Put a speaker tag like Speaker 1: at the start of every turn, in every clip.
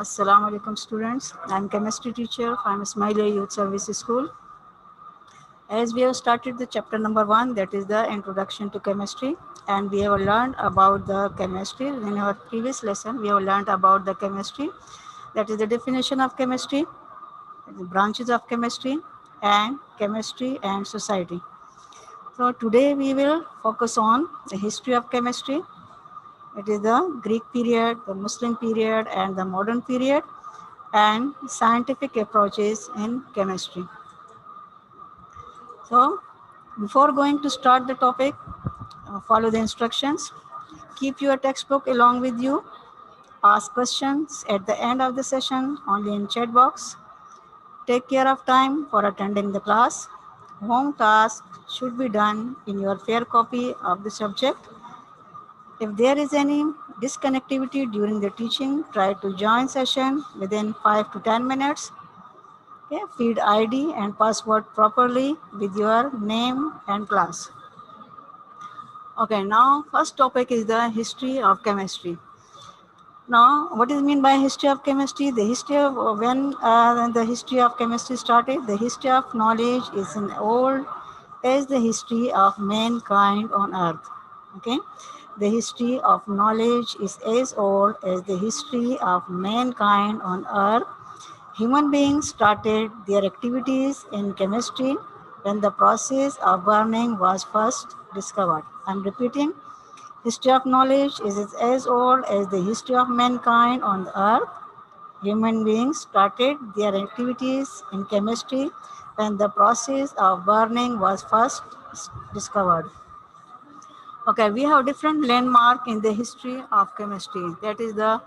Speaker 1: Assalamu alaikum students. I am chemistry teacher from Ismailia Youth Services School. As we have started the chapter number 1, that is the introduction to chemistry, and we have learned about the chemistry. In our previous lesson, we have learned about the chemistry, that is the definition of chemistry, the branches of chemistry and society. So today we will focus on the history of chemistry. It is the Greek period, the Muslim period, and the modern period, and scientific approaches in chemistry. So, before going to start the topic, follow the instructions. Keep your textbook along with you. Ask questions at the end of the session only in chat box. Take care of time for attending the class. Home task should be done in your fair copy of the subject. If there is any disconnectivity during the teaching, try to join session within 5 to 10 minutes. Okay, feed ID and password properly with your name and class. Okay, now first topic is the history of chemistry. Now, what is mean by history of chemistry? The history of when the history of chemistry started. The history of knowledge is an old as the history of mankind on earth. Okay, the history of knowledge is as old as the history of mankind on earth. Human beings started their activities in chemistry when the process of burning was first discovered. I'm repeating, history of knowledge is as old as the history of mankind on the earth. Human beings started their activities in chemistry when the process of burning was first discovered. Okay, we have different landmark in the history of chemistry. That is the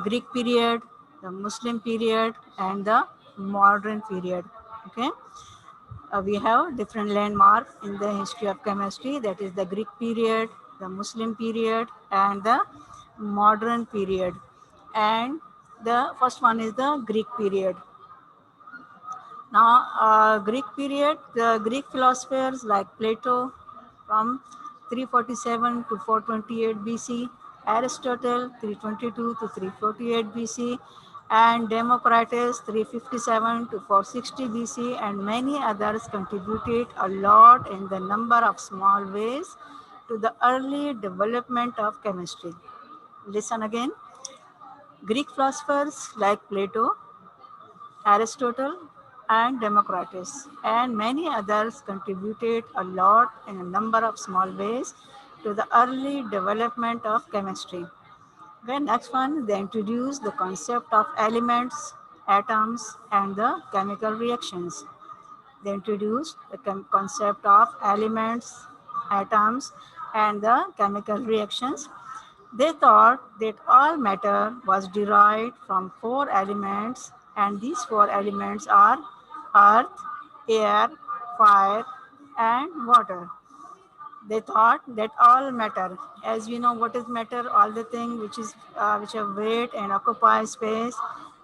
Speaker 1: Greek period, the Muslim period, and the modern period. Okay, we have different landmark in the history of chemistry. That is the Greek period, the Muslim period, and the modern period. And the first one is the Greek period. Now, Greek period, the Greek philosophers like Plato from 347 to 428 BC, Aristotle 322 to 348 BC, and Democritus 357 to 460 BC, and many others contributed a lot in the number of small ways to the early development of chemistry. Listen again. Greek philosophers like Plato, Aristotle, and Democritus, and many others contributed a lot in a number of small ways to the early development of chemistry. Okay, next one, they introduced the concept of elements, atoms, and the chemical reactions. They introduced the concept of elements, atoms, and the chemical reactions. They thought that all matter was derived from four elements, and these four elements are earth, air, fire, and water. They thought that all matter, as we know what is matter, all the thing which have weight and occupy space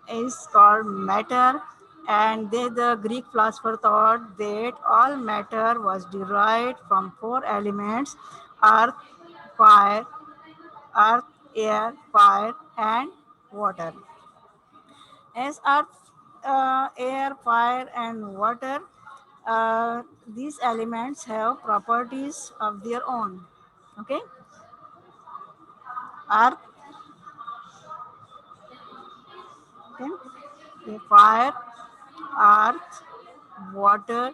Speaker 1: is called matter. And the Greek philosopher thought that all matter was derived from four elements: earth, fire, earth, air, fire, and water. As earth, air, fire, and water, these elements have properties of their own. Okay, earth, okay, fire, earth, water,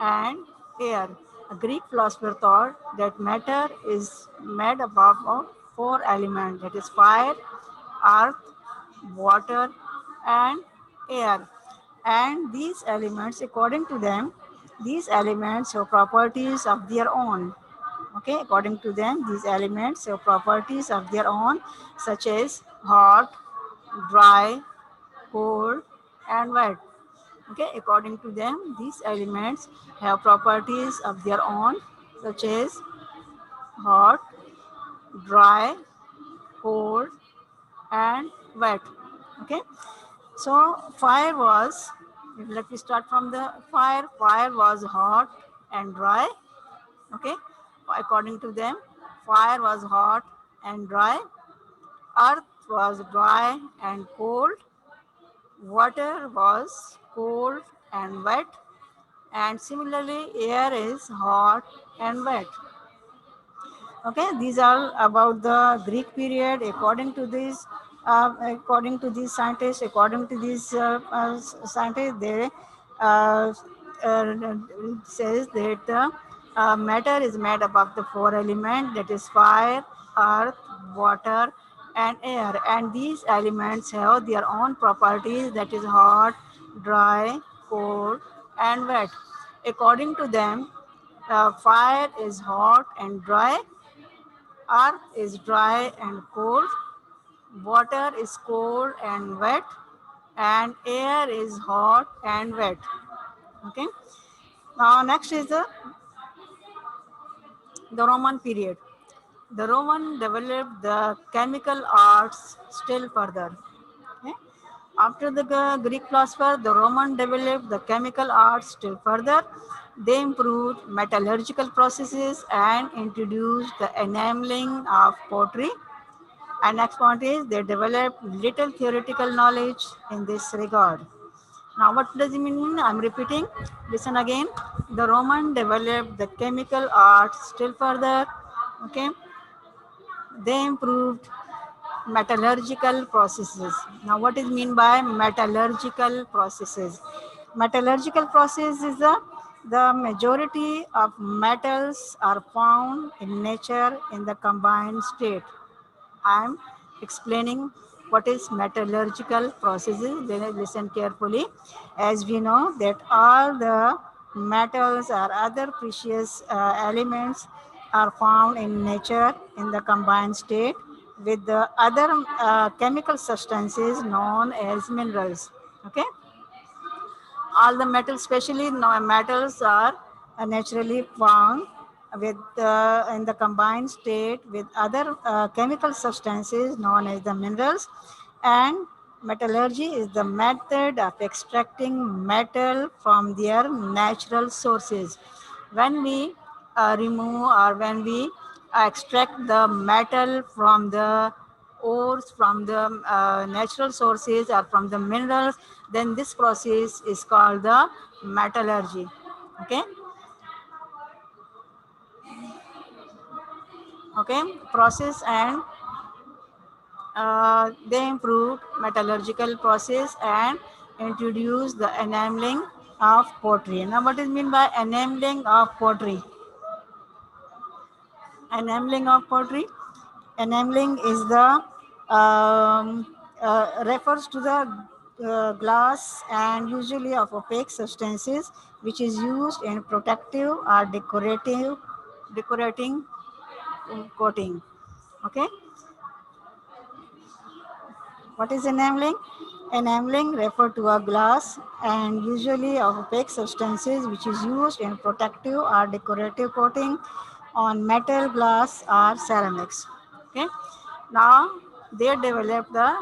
Speaker 1: and air. A Greek philosopher thought that matter is made up of four elements, that is fire, earth, water, and air. And these elements, according to them, these elements have properties of their own. Okay, according to them, these elements have properties of their own, such as hot, dry, cold, and wet. Okay, according to them, these elements have properties of their own, such as hot, dry, cold, and wet. Okay, so fire was, let me start from the fire. Fire was hot and dry. Okay, according to them, fire was hot and dry. Earth was dry and cold, water was cold and wet, and similarly, air is hot and wet. Okay, these are about the Greek period. According to these scientists, according to these scientists, they uh, uh, says that matter is made up of the four elements, that is fire, earth, water, and air. And these elements have their own properties, that is hot, dry, cold, and wet. According to them, fire is hot and dry, earth is dry and cold, water is cold and wet, and air is hot and wet. Okay. Now next is the Roman period. The Roman developed the chemical arts still further. Okay. After the Greek philosopher, the Roman developed the chemical arts still further. They improved metallurgical processes and introduced the enameling of pottery. And next point is they developed little theoretical knowledge in this regard. Now, what does it mean? I'm repeating. Listen again. The Roman developed the chemical arts still further. Okay, they improved metallurgical processes. Now, what is mean by metallurgical processes? Metallurgical process is the majority of metals are found in nature in the combined state. I am explaining what is metallurgical processes. Then listen carefully. As we know that all the metals or other precious elements are found in nature in the combined state with the other chemical substances known as minerals. Okay, all the metals, especially metals, are naturally found with in the combined state with other chemical substances known as the minerals. And metallurgy is the method of extracting metal from their natural sources. When we remove or when we extract the metal from the ores, from the natural sources or from the minerals, then this process is called the metallurgy. Okay. Okay, process. And they improved metallurgical process and introduced the enameling of pottery. Now, what is mean by enameling of pottery? Enameling of pottery. Enameling is the refers to the glass and usually of opaque substances which is used in protective or decorating coating. Okay. What is enameling? Enameling refer to a glass and usually of opaque substances which is used in protective or decorative coating on metal, glass, or ceramics. Okay. Now they develop the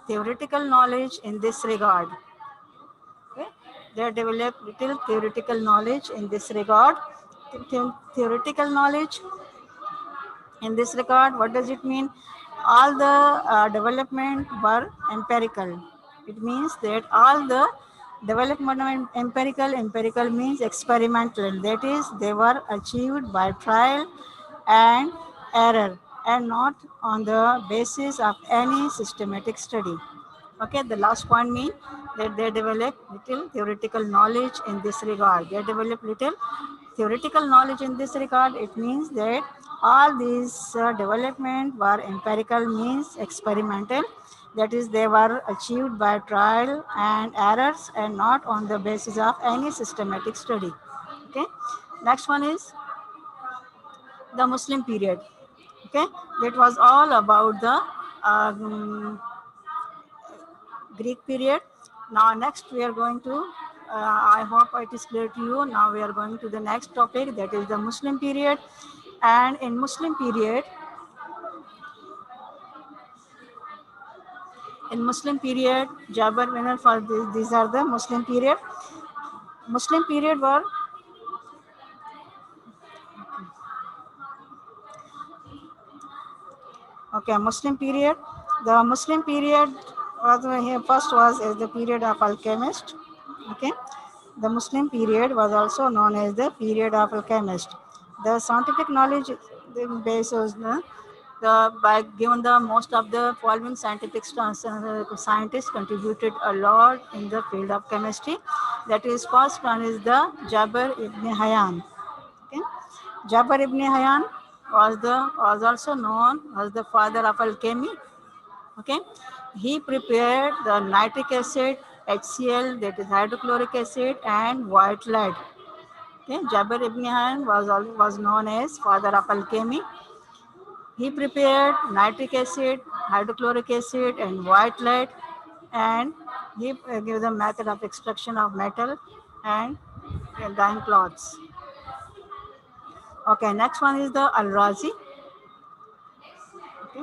Speaker 1: theoretical knowledge in this regard. Okay. They develop little theoretical knowledge in this regard. Theoretical knowledge in this regard, what does it mean? All the development were empirical. It means that all the development of empirical means experimental. That is, they were achieved by trial and error and not on the basis of any systematic study. Okay, the last point means that they develop little theoretical knowledge in this regard. They develop little theoretical knowledge in this regard. It means that all these development were empirical means experimental. That is, they were achieved by trial and errors and not on the basis of any systematic study. Okay, next one is the Muslim period. Okay, that was all about the Greek period. Now, next we are going to, I hope it is clear to you. Now we are going to the next topic, that is the Muslim period. And in Muslim period, Jabir winner for this, these are the Muslim period. Muslim period were, okay, Muslim period. The Muslim period was here first was as the period of alchemist. Okay, the Muslim period was also known as the period of alchemist. The scientific knowledge basis the by given the most of the following scientists contributed a lot in the field of chemistry. That is, first one is the Jabir ibn Hayyan. Okay, Jabir ibn Hayyan was also known as the father of alchemy. Okay, he prepared the nitric acid, HCl, that is hydrochloric acid, and white lead. Okay, Jabir ibn Hayyan was known as father of alchemy. He prepared nitric acid, hydrochloric acid, and white lead, and he gave the method of extraction of metal and dyeing cloths. Okay, next one is the Al Razi. Okay.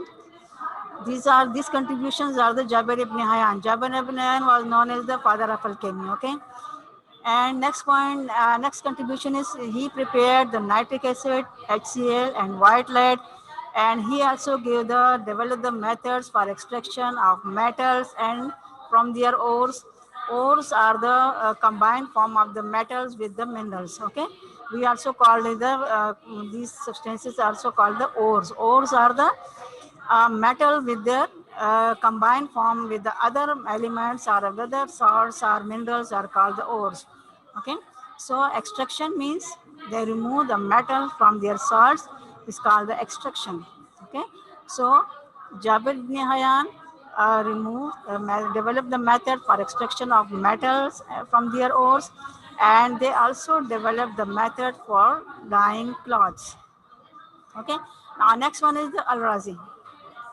Speaker 1: These contributions are the Jabir ibn Hayyan. Jabir ibn Hayyan was known as the father of alchemy. Okay, and next contribution is he prepared the nitric acid, HCl, and white lead, and he also developed the methods for extraction of metals and from their ores. Ores are the combined form of the metals with the minerals. Okay, we also call it these substances are also called the ores. Ores are the metal with their combined form with the other elements or other salts or minerals are called the ores. Okay, so extraction means they remove the metal from their salts is called the extraction. Okay, so Jabir ibn Hayyan developed the method for extraction of metals from their ores, and they also developed the method for dyeing cloths. Okay, now next one is the Al Razi.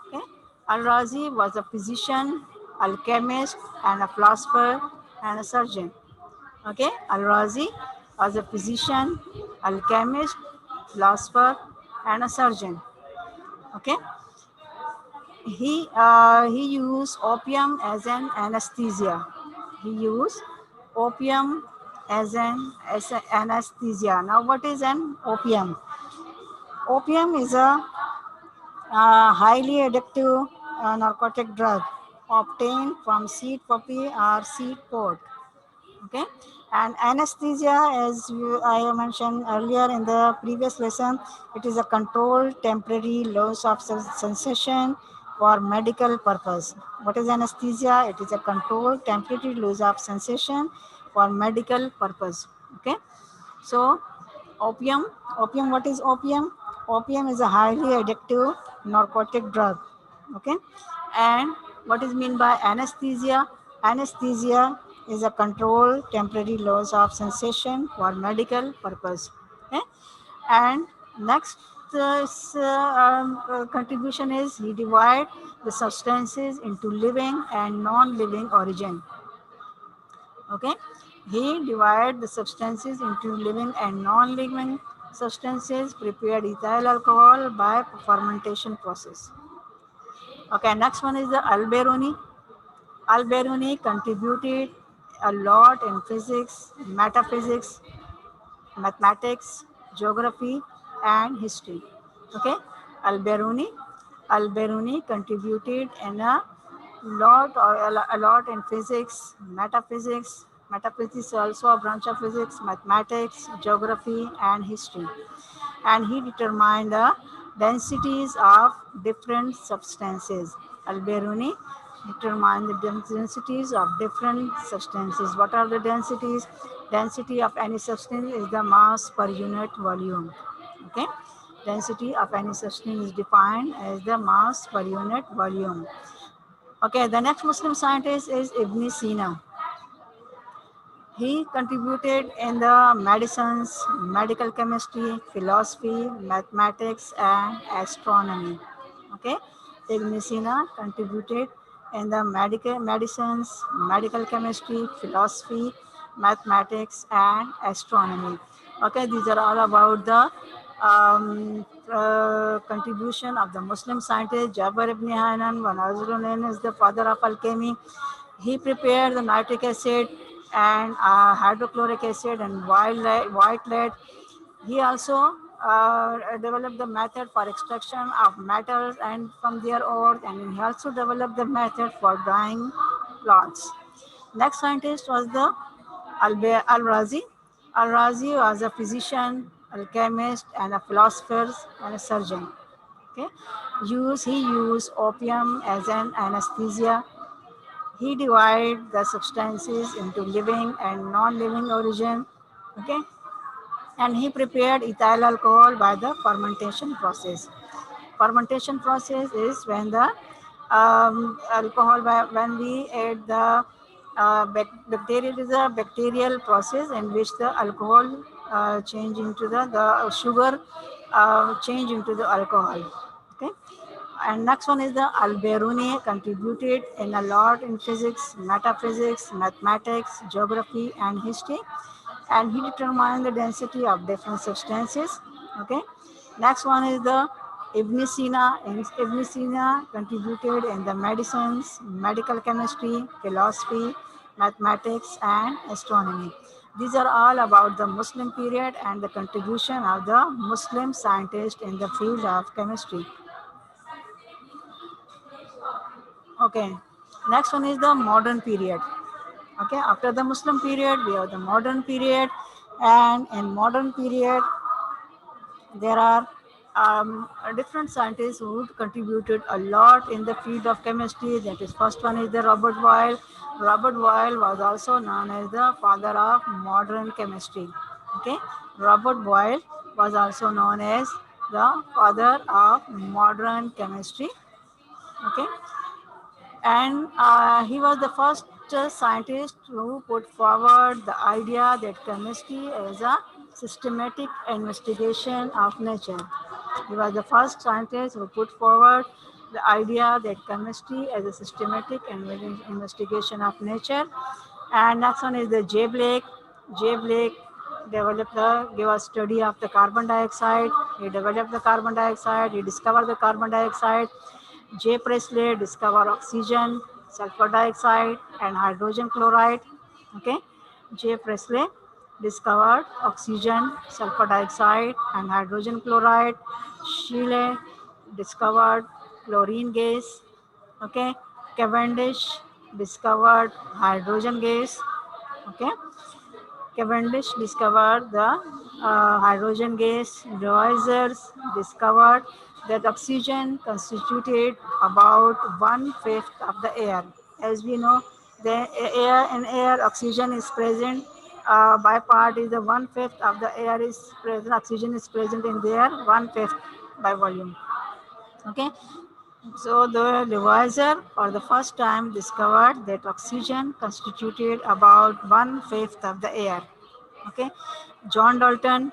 Speaker 1: Okay? Al-Razi was a physician, alchemist, and a philosopher and a surgeon. Okay? Al-Razi was a physician, alchemist, philosopher, and a surgeon. Okay? He used opium as an anesthesia. He used opium as an anesthesia. Now, what is an opium? Opium is a highly addictive narcotic drug obtained from seed poppy or seed pod. Okay, and anesthesia, as I have mentioned earlier in the previous lesson, it is a controlled temporary loss of sensation for medical purpose. What is anesthesia? It is a controlled temporary loss of sensation for medical purpose. Okay, so opium, what is opium? Opium is a highly addictive narcotic drug. Okay, and what is mean by anesthesia? Anesthesia is a controlled temporary loss of sensation for medical purpose. Okay, and next contribution is he divide the substances into living and non-living origin. Okay, he divided the substances into living and non-living substances, prepared ethyl alcohol by fermentation process. Okay, next one is the Al-Biruni. Al-Biruni contributed a lot in physics, metaphysics, mathematics, geography, and history. Okay, Al-Biruni. Al-Biruni contributed in a lot in physics, metaphysics. Metaphysics is also a branch of physics, mathematics, geography, and history. And he determined the densities of different substances. Al-Biruni determined the densities of different substances. What are the densities? Density of any substance is the mass per unit volume. Okay, density of any substance is defined as the mass per unit volume. Okay, the next Muslim scientist is Ibn Sina. He contributed in the medicines, medical chemistry, philosophy, mathematics, and astronomy. Okay, Ibn Sina contributed in the medical medicines, medical chemistry, philosophy, mathematics, and astronomy. Okay, these are all about the contribution of the Muslim scientist Jabir ibn Hayyan, one also known as the father of alchemy. He prepared the nitric acid and hydrochloric acid and white lead. He also developed the method for extraction of metals and from their ore, and he also developed the method for dyeing cloths. Next scientist was the Al-Razi. Al-Razi was a physician, alchemist, and a philosopher and a surgeon. Okay, he used opium as an anesthesia. He divided the substances into living and non-living origin. Okay, and he prepared ethyl alcohol by the fermentation process. Fermentation process is when the alcohol, when we add the bacteria, it is a bacterial process in which the alcohol change into the sugar change into the alcohol. Okay, and next one is the Al-Biruni contributed in a lot in physics, metaphysics, mathematics, geography, and history, and he determined the density of different substances. Okay. Next one is the Ibn Sina. And Ibn Sina contributed in the medicines, medical chemistry, philosophy, mathematics, and astronomy. These are all about the Muslim period and the contribution of the Muslim scientists in the field of chemistry. Okay. Next one is the modern period. Okay. After the Muslim period, we have the modern period, and in modern period, there are different scientists who contributed a lot in the field of chemistry. That is, first one is the Robert Boyle. Robert Boyle was also known as the father of modern chemistry. Okay, Robert Boyle was also known as the father of modern chemistry. Okay, and he was the first scientist who put forward the idea that chemistry is a systematic investigation of nature. He was the first scientist who put forward the idea that chemistry is a systematic investigation of nature. And next one is the J. Blake. J. Blake gave a study of the carbon dioxide. He developed the carbon dioxide. He discovered the carbon dioxide. J. Presley discovered oxygen, sulfur dioxide, and hydrogen chloride. Okay, J. Presley discovered oxygen, sulfur dioxide, and hydrogen chloride. Scheele discovered chlorine gas. Okay, Cavendish discovered hydrogen gas. Okay, Cavendish discovered the hydrogen gas. Revisers discovered that oxygen constituted about one-fifth of the air. As we know, the air oxygen is present. By part is the one-fifth of the air is present. Oxygen is present in there, one-fifth by volume. Okay, so the Lavoisier for the first time discovered that oxygen constituted about one-fifth of the air. Okay, John Dalton.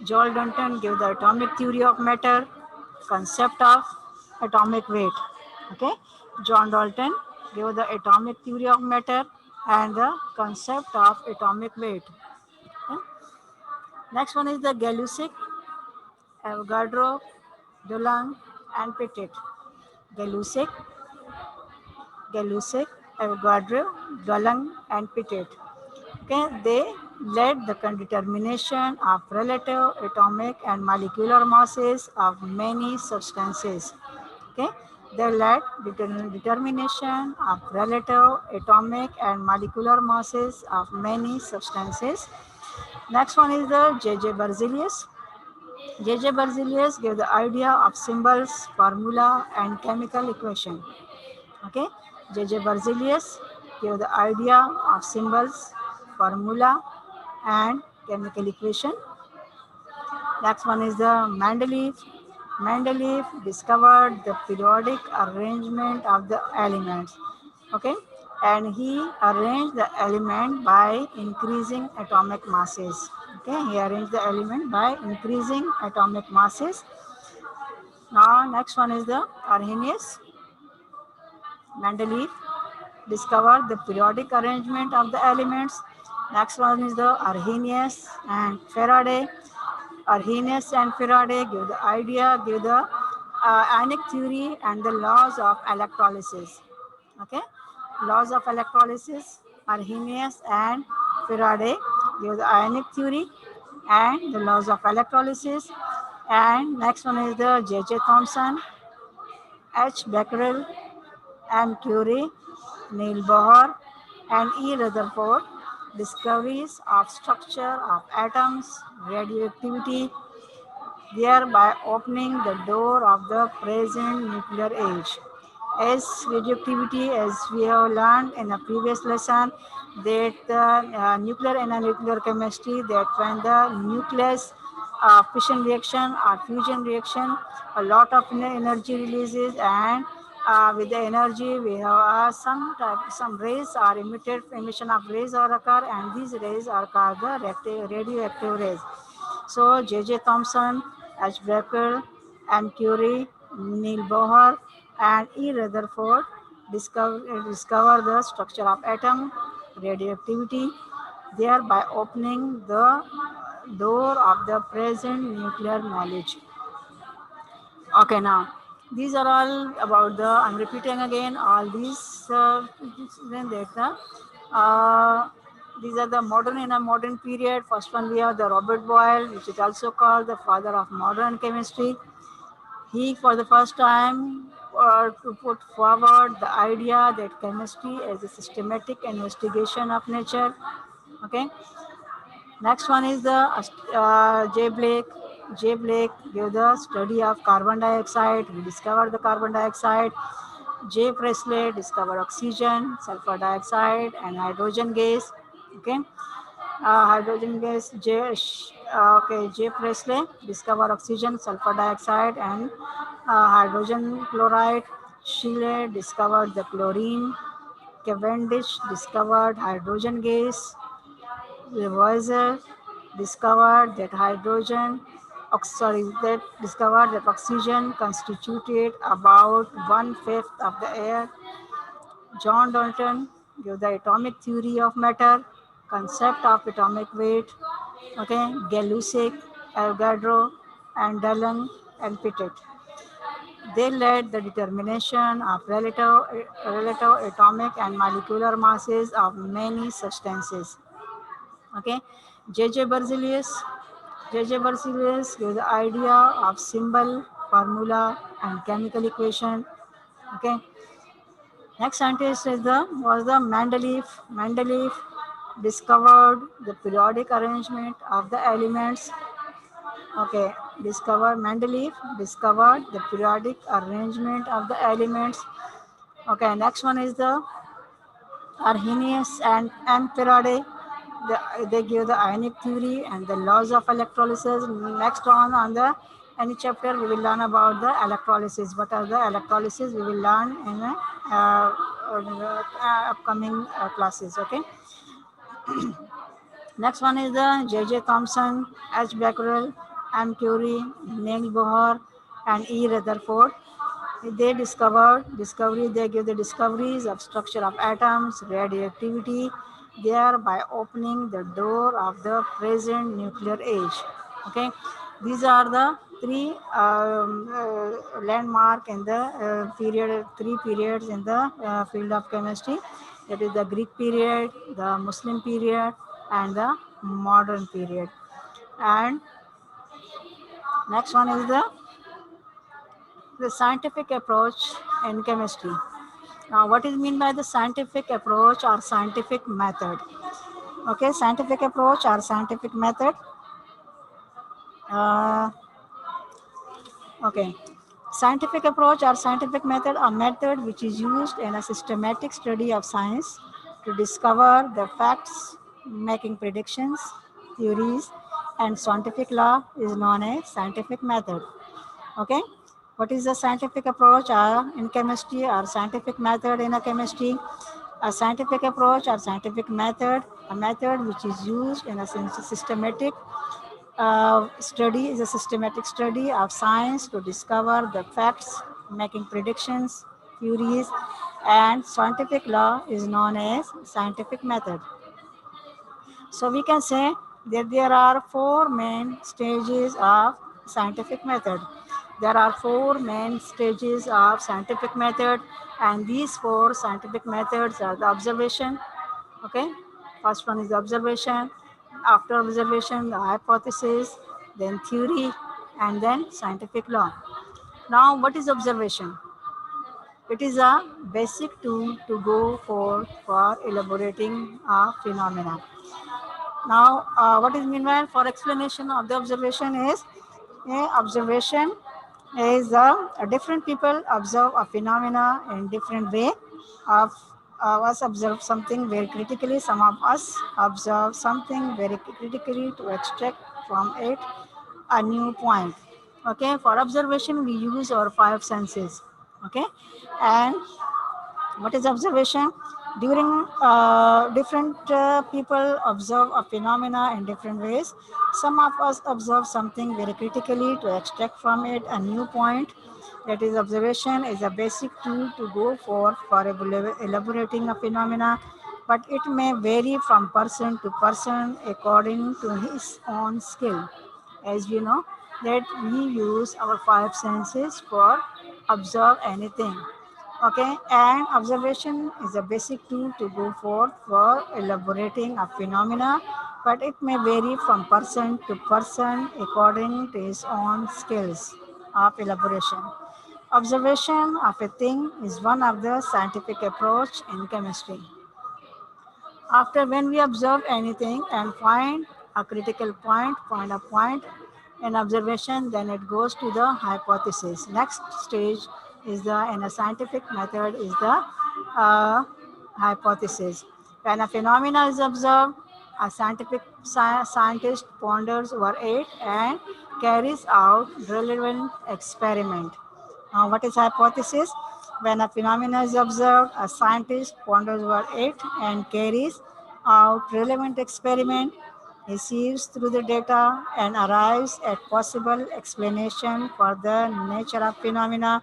Speaker 1: John Dalton gave the atomic theory of matter, concept of atomic weight. Okay, John Dalton gave the atomic theory of matter and the concept of atomic weight. Okay. Next one is the Gay-Lussac, Avogadro, Dulong, and Petit. Gay-Lussac, Avogadro, Dulong, and Petit. Okay, they led the determination of relative atomic and molecular masses of many substances. Okay, they led determination of relative atomic and molecular masses of many substances. Next one is the J.J. Berzelius. J.J. Berzelius gave the idea of symbols, formula, and chemical equation. Okay, J.J. Berzelius gave the idea of symbols, formula, and chemical equation. Next one is the Mendeleev. Mendeleev discovered the periodic arrangement of the elements. Okay, and he arranged the element by increasing atomic masses. Okay, he arranged the element by increasing atomic masses. Now, next one is the Arrhenius. Mendeleev discovered the periodic arrangement of the elements. Next one is the Arrhenius and Faraday. Arrhenius and Faraday give the ionic theory and the laws of electrolysis. Okay, laws of electrolysis. Arrhenius and Faraday give the ionic theory and the laws of electrolysis. And next one is the J.J. Thomson, H. Becquerel, M. Curie, Neil Bohr, and E. Rutherford. Discoveries of structure of atoms, radioactivity, thereby opening the door of the present nuclear age. As radioactivity, as we have learned in a previous lesson, that nuclear and nuclear chemistry, that when the nucleus fission reaction or fusion reaction, a lot of energy releases, and with the energy we have some rays are emitted, emission of rays are occur, and these rays are called the radioactive rays. So J.J. Thomson, H. Becquerel, M. Curie, Neil Bohr, and E. Rutherford discover the structure of atom, radioactivity, thereby opening the door of the present nuclear knowledge. Okay, now these are all about the. I'm repeating again all these. Then that uh, these are the modern in a modern period. First one we have the Robert Boyle, which is also called the father of modern chemistry. He, for the first time, to put forward the idea that chemistry is a systematic investigation of nature. Okay. Next one is the J. Blake. J. Blake gave the study of carbon dioxide. He discovered the carbon dioxide. J. Presley discovered oxygen, sulfur dioxide, and hydrogen gas. Okay, hydrogen gas. J. Presley discovered oxygen, sulfur dioxide, and hydrogen chloride. Scheele discovered the chlorine. Cavendish discovered hydrogen gas. Lavoisier discovered that that discovered that oxygen constituted about one fifth of the air. John Dalton gave the atomic theory of matter, concept of atomic weight. Okay, Gay-Lussac, Avogadro, and Dallon and Pettit. They led the determination of relative atomic and molecular masses of many substances. Okay, J.J. Berzelius. J.J. Berzelius gave the idea of symbol, formula, and chemical equation. Okay, next scientist is the was the Mendeleev. Mendeleev discovered the periodic arrangement of the elements. Okay, Mendeleev discovered the periodic arrangement of the elements. Okay, next one is the Arrhenius and Faraday. They give the ionic theory and the laws of electrolysis. Next on the any chapter we will learn about the electrolysis. What are the electrolysis? We will learn in upcoming classes. Okay. Next one is the J.J. Thomson, H. Becquerel, M. Curie, Neil Bohr, and E. Rutherford. They give the discoveries of structure of atoms, radioactivity, thereby opening the door of the present nuclear age. Okay, these are the three landmark in the three periods in the field of chemistry. That is the Greek period, the Muslim period, and the modern period. And next one is the scientific approach in chemistry. Now, what is mean by the scientific approach or scientific method? Okay, scientific approach or scientific method. Uh, okay, scientific approach or scientific method, a method which is used in a systematic study of science to discover the facts, making predictions, theories, and scientific law is known as scientific method. Okay, what is the scientific approach in chemistry or scientific method in a chemistry? A scientific approach or scientific method, a method which is used in a systematic study, is a systematic study of science to discover the facts, making predictions, theories, and scientific law is known as scientific method. So we can say that there are four main stages of scientific method. There are four main stages of scientific method, and these four scientific methods are the observation. Okay, first one is the observation. After observation, the hypothesis, then theory, and then scientific law. Now, what is observation? It is a basic tool to go for elaborating a phenomena. Now, what is meanwhile for explanation of the observation is observation is different people observe a phenomena in different way. Of us observe something very critically. Some of us observe something very critically to extract from it a new point. Okay, for observation we use our five senses. Okay, and what is observation? During different people observe a phenomena in different ways. Some of us observe something very critically to extract from it a new point. That is, observation is a basic tool to go for elaborating a phenomena, but it may vary from person to person according to his own skill. As we know that we use our five senses for observe anything. Okay, and observation is a basic tool to go for elaborating a phenomena, but it may vary from person to person according to his own skills of elaboration. Observation of a thing is one of the scientific approach in chemistry. After when we observe anything and find a critical point, find a point in observation, then it goes to the hypothesis. Next stage is the in a scientific method is the uh, hypothesis. When a phenomena is observed, a scientist ponders over it and carries out relevant experiment. What is hypothesis? When a phenomenon is observed, a scientist ponders over it and carries out relevant experiment, receives through the data and arrives at possible explanation for the nature of phenomena.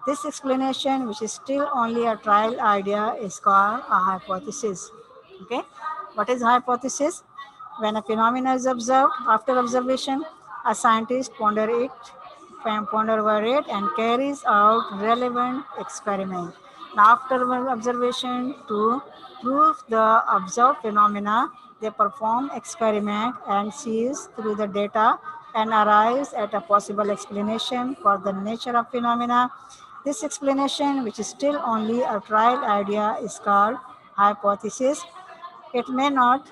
Speaker 1: This explanation, which is still only a trial idea, is called a hypothesis. Okay, what is hypothesis? When a phenomenon is observed, after observation, a scientist ponder over it and carries out relevant experiment. Now, after observation to prove the observed phenomena, they perform experiment and sees through the data and arrives at a possible explanation for the nature of phenomena. This explanation, which is still only a trial idea, is called hypothesis. It may not,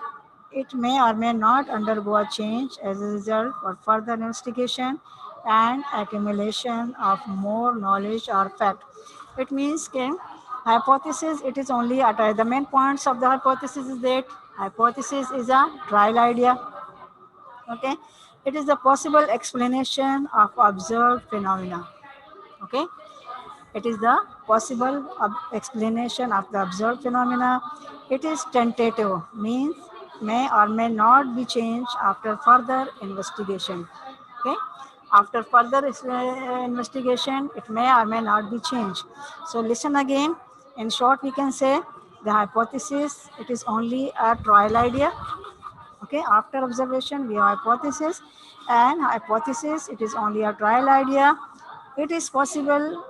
Speaker 1: it may or may not undergo a change as a result of further investigation and accumulation of more knowledge or fact. It means that hypothesis, it is only at the main points of the hypothesis is that hypothesis is a trial idea. Okay, it is the possible explanation of observed phenomena. Okay, it is the possible explanation of the observed phenomena. It is tentative, means may or may not be changed after further investigation. Okay, after further investigation, it may or may not be changed. So listen again. In short, we can say the hypothesis, it is only a trial idea. Okay, after observation we have hypothesis, and hypothesis it is only a trial idea. It is possible,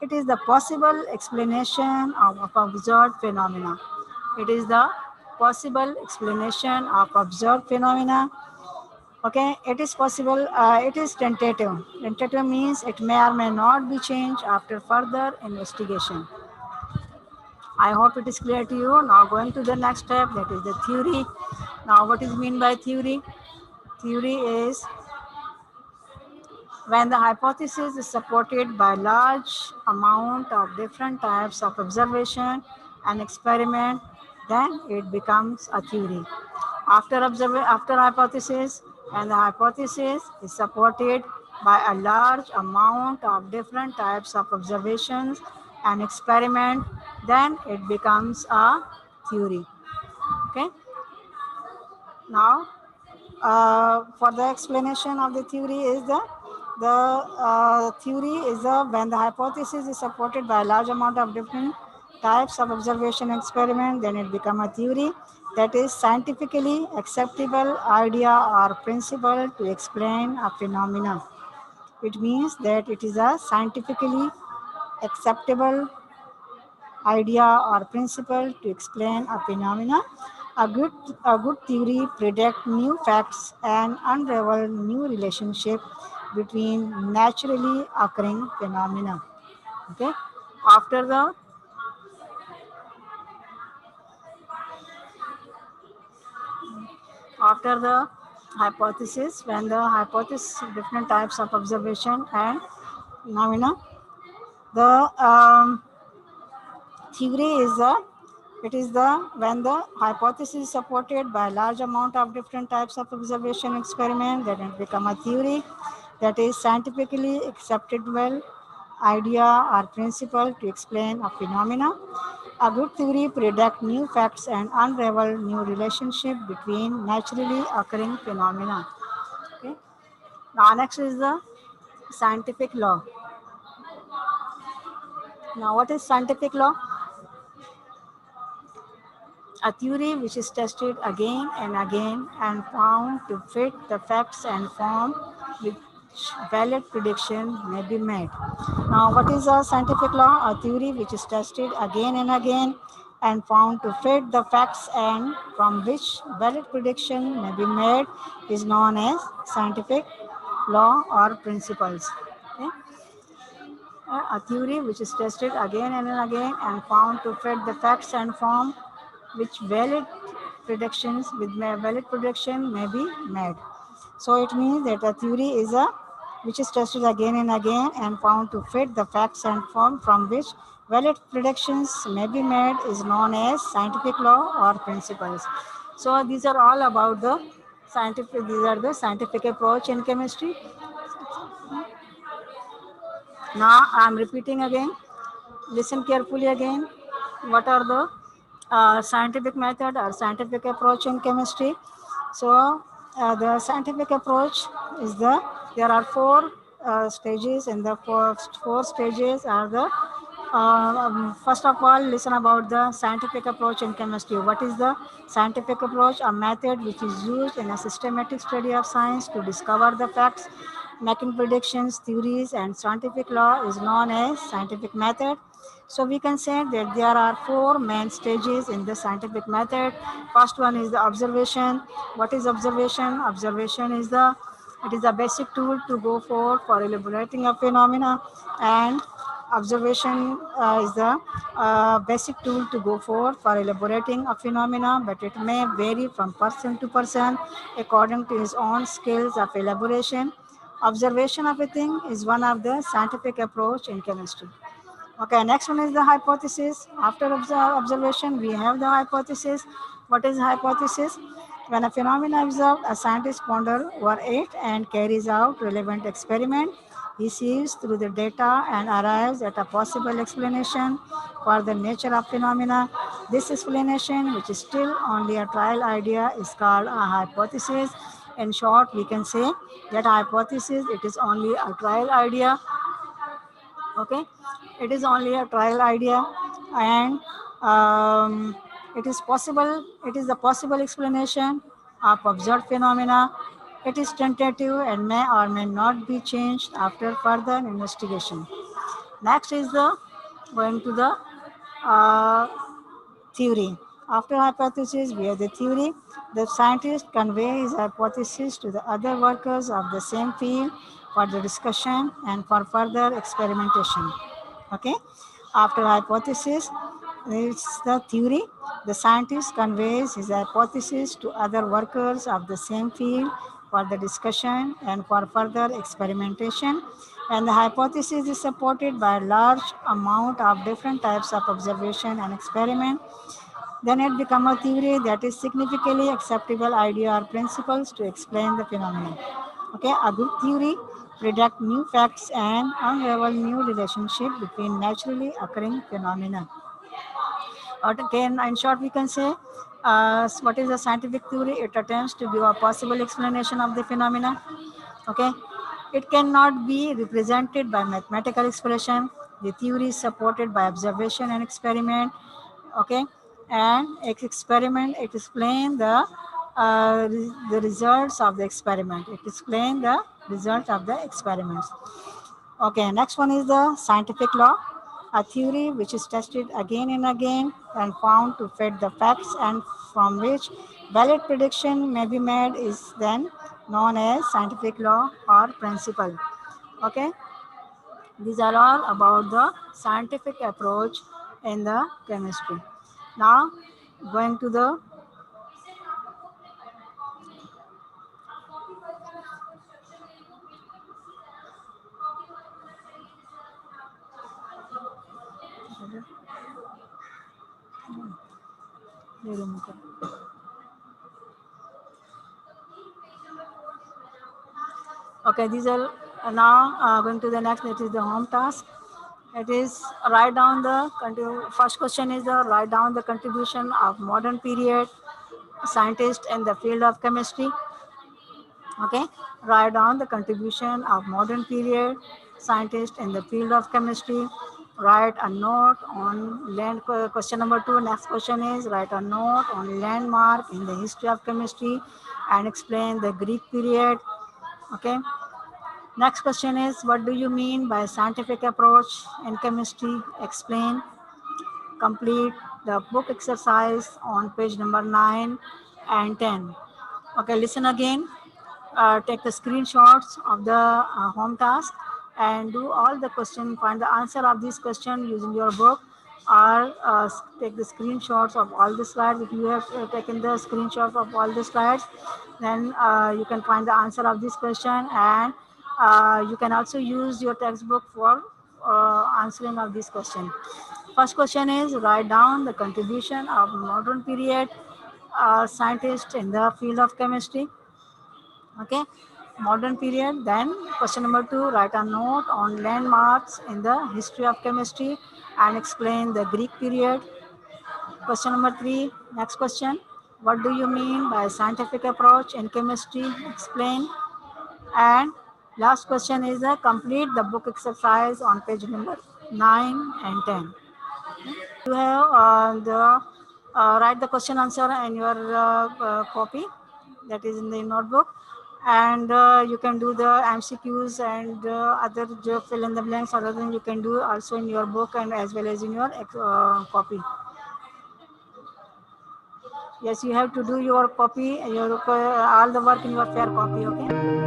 Speaker 1: it is the possible explanation of observed phenomena. It is the possible explanation of observed phenomena. Okay, it is possible, it is tentative. Tentative means it may or may not be changed after further investigation. I hope it is clear to you. Now going to the next step, that is the theory. Now what is mean by theory? Theory is when the hypothesis is supported by large amount of different types of observation and experiment, then it becomes a theory. After hypothesis, and the hypothesis is supported by a large amount of different types of observations and experiment, then it becomes a theory. Okay. Now, for the explanation of the theory is the theory is when the hypothesis is supported by a large amount of different types of observation experiment, then it become a theory. That is scientifically acceptable idea or principle to explain a phenomena. It means that it is a scientifically acceptable idea or principle to explain a phenomena. A good theory predict new facts and unravel new relationship between naturally occurring phenomena. Okay. After the after the hypothesis, when the hypothesis different types of observation and phenomena, the theory is the it is the when the hypothesis is supported by a large amount of different types of observation experiment, that it become a theory, that is scientifically acceptable idea or principle to explain a phenomena. A good theory predict new facts and unravel new relationship between naturally occurring phenomena. Okay. Now next is the scientific law. Now what is scientific law? A theory which is tested again and again and found to fit the facts and form which valid prediction may be made. Now, what is a scientific law? A theory which is tested again and again and found to fit the facts and from which valid prediction may be made is known as scientific law or principles. Okay? A theory which is tested again and again and found to fit the facts and form which valid prediction may be made. So it means that a theory is a which is tested again and again and found to fit the facts and form from which valid predictions may be made is known as scientific law or principles. So these are all about the scientific. These are the scientific approach in chemistry. Now I am repeating again. Listen carefully again. What are the scientific method or scientific approach in chemistry? So the scientific approach is there are four stages, and the four stages are the first of all, listen about the scientific approach in chemistry. What is the scientific approach? A method which is used in a systematic study of science to discover the facts, making predictions, theories, and scientific law is known as scientific method. So we can say that there are four main stages in the scientific method. First one is the observation. What is observation? Observation is the it is a basic tool to go for elaborating a phenomena, and observation is the basic tool to go for elaborating a phenomena, but it may vary from person to person according to his own skills of elaboration. Observation of a thing is one of the scientific approach in chemistry. Okay, next one is the hypothesis. After observation, we have the hypothesis. What is hypothesis? When a phenomenon observed, a scientist ponders over it and carries out relevant experiment. He sees through the data and arrives at a possible explanation for the nature of phenomena. This explanation, which is still only a trial idea, is called a hypothesis. In short, we can say that hypothesis it is only a trial idea. Okay, it is only a trial idea, and it is the possible explanation of observed phenomena. It is tentative and may or may not be changed after further investigation. Next is the going to the uh, theory. After hypothesis, we have the theory. The scientist conveys his hypothesis to the other workers of the same field for the discussion and for further experimentation. Okay. After hypothesis, it's the theory. The scientist conveys his hypothesis to other workers of the same field for the discussion and for further experimentation. And the hypothesis is supported by a large amount of different types of observation and experiment, then it becomes a theory that is significantly acceptable idea or principles to explain the phenomenon. Okay, a good theory predict new facts and unravel new relationship between naturally occurring phenomena. Again, in short, we can say what is a scientific theory? It attempts to give a possible explanation of the phenomena. Okay, it cannot be represented by mathematical expression. The theory is supported by observation and experiment. Okay, and experiment it explain the results of the experiment. It explain the result of the experiments. Okay, next one is the scientific law, a theory which is tested again and again and found to fit the facts and from which Valid prediction may be made is then known as scientific law or principle. Okay, these are all about the scientific approach in the chemistry. Now, going to the okay, these are now going to the next. That is the home task. It is write down the first question is the write down the contribution of modern period scientist in the field of chemistry. Okay, write down the contribution of modern period scientist in the field of chemistry. Write a note on land. Question number two. Next question is write a note on landmark in the history of chemistry and explain the Greek period. Okay. Next question is what do you mean by scientific approach in chemistry? Explain. Complete the book exercise on page number 9 and 10. Okay, listen again. Take the screenshots of the home task and do all the question. Find the answer of this question using your book, or take the screenshots of all the slides. If you have taken the screenshots of all the slides, then you can find the answer of this question, and you can also use your textbook for answering of this question. First question is write down the contribution of modern period scientists in the field of chemistry. Okay, modern period. Then question number two, write a note on landmarks in the history of chemistry and explain the Greek period. Question number three, next question, what do you mean by scientific approach in chemistry? Explain. And last question is complete the book exercise on page number 9 and 10. You have the write the question answer in your copy, that is in the notebook, and you can do the MCQs and other fill in the blanks, other than you can do also in your book and as well as in your copy. Yes, you have to do your copy, your all the work in your fair copy. Okay.